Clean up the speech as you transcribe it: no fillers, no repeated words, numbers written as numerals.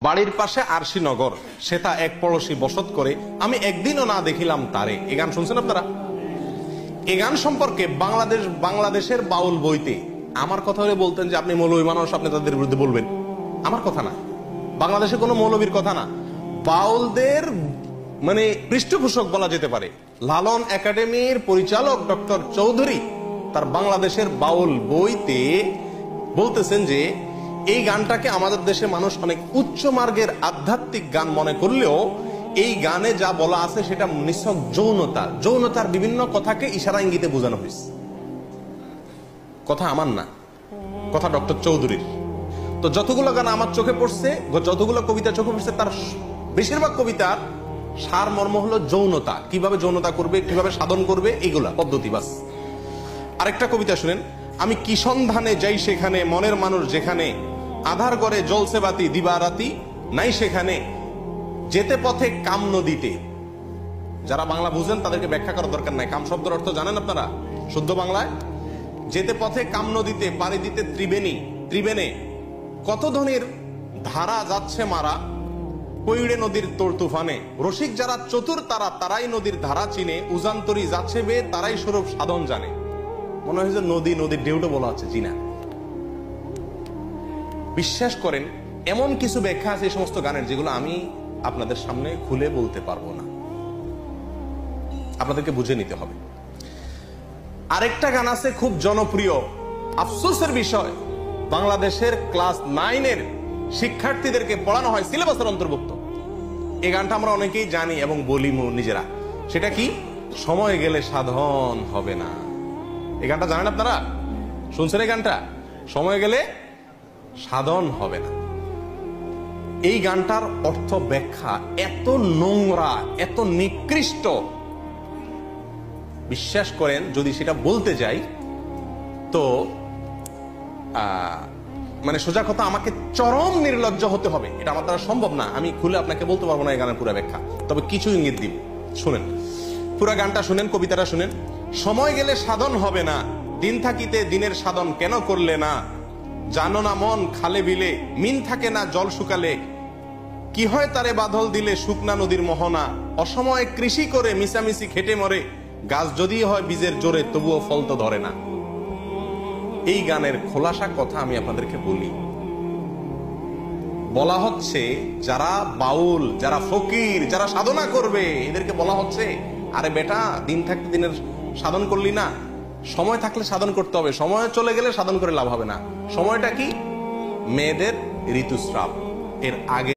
বাড়ির পাশে আরশিনগর, সেটা এক পড়শি বসত করে, আমি একদিনও না দেখিলাম তারে। এই গান শুনছেন আপনারা? এই গান সম্পর্কে বাংলাদেশের বাউল বইতে আমার কথা হলে বলতেন যে আপনি মৌলবী মানুষ, আপনি তাদের বিরুদ্ধে বলবেন। আমার কথা না, বাংলাদেশে কোনো মৌলবীর কথা না, বাউলদের মানে পৃষ্ঠপোষক বলা যেতে পারে লালন একাডেমির পরিচালক ডক্টর চৌধুরী তার বাংলাদেশের বাউল বইতে বলতেছেন যে এই গানটাকে আমাদের দেশে মানুষ অনেক উচ্চ মার্গের আধ্যাত্মিক গান মনে করলেও এই গানে যা বলা আছে সেটা নিছক যৌনতার বিভিন্ন কথাকে ইশারা ইঙ্গিতে বোঝানো হয়েছে। কথা আমার না, কথা ডক্টর চৌধুরীর। তো যতগুলো গান আমার চোখে পড়ছে, যতগুলো কবিতা চোখে পড়ছে, তার বেশিরভাগ কবিতার সার মর্ম হলো যৌনতা, কিভাবে যৌনতা করবে, কিভাবে সাধন করবে, এইগুলা পদ্ধতি বাস। আরেকটা কবিতা শুনেন, আমি কি সন্ধানে যাই সেখানে, মনের মানুষ যেখানে, আধার করে জ্বলছে বাতি দিবারাতি নাই সেখানে, যেতে পথে কাম নদীতে। যারা বাংলা বুঝেন তাদেরকে ব্যাখ্যা করার দরকার নাই, কাম শব্দের অর্থ জানেন আপনারা শুদ্ধ বাংলায়? যেতে পথে কাম নদীতে, পাড়ি দিতে ত্রিবেণে, কত ধনের ধারা যাচ্ছে মারা, কৈড়ে নদীর তোর তুফানে। রসিক যারা চতুর তারাই নদীর ধারা চিনে, উজান্তরি যাচ্ছে বে তারাই স্বরূপ সাধন জানে। মনে হয় যে নদীর ঢেউটা বলা হচ্ছে, জি না। বিশ্বাস করেন এমন কিছু ব্যাখ্যা আছে এই সমস্ত গানের যেগুলো আমি আপনাদের সামনে খুলে বলতে পারবো না, আপনাদেরকে বুঝে নিতে হবে। আরেকটা গান আছে খুব জনপ্রিয়, আফসোসের বিষয়, বাংলাদেশের ক্লাস 9-এর শিক্ষার্থীদেরকে পড়ানো হয়, সিলেবাসের অন্তর্ভুক্ত। এই গানটা আমরা অনেকেই জানি এবং বলি নিজেরা। সেটা কি? সময় গেলে সাধন হবে না। এই গানটা জানেন আপনারা? শুনছেন এই গানটা? সময় গেলে সাধন হবে না। এই গানটার অর্থ ব্যাখ্যা এত নোংরা, এত নিকৃষ্ট, বিশ্বাস করেন যদি সেটা বলতে যাই তো মানে সোজা কথা, আমাকে চরম নির্লজ্জ হতে হবে। এটা আমার দ্বারা সম্ভব না, আমি খুলে আপনাকে বলতে পারবো না এই গানের পুরো ব্যাখ্যা, তবে কিছু ইঙ্গিত দিব। শুনেন পুরা গানটা, শুনেন কবিতাটা শুনেন। সময় গেলে সাধন হবে না, দিন থাকিতে দিনের সাধন কেন করলে না, জানো না মন খালে বিলে মিন থাকে না জল শুকালে, কি হয় তারে বাদল দিলে শুকনা নদীর মোহনা, অসময়ে কৃষি করে মিশামিশি খেটে মরে, গাছ যদি হয় বীজের জোরে তবুও ফল তো ধরে না। এই গানের খোলাসা কথা আমি আপনাদেরকে বলি। বলা হচ্ছে যারা বাউল, যারা ফকির, যারা সাধনা করবে, এদেরকে বলা হচ্ছে আরে বেটা, দিন থাকতে দিনের সাধন করলি না, সময় থাকলে সাধন করতে হবে, সময় চলে গেলে সাধন করে লাভ হবে না। সময়টা কি? মেয়েদের ঋতুস্রাব, এর আগে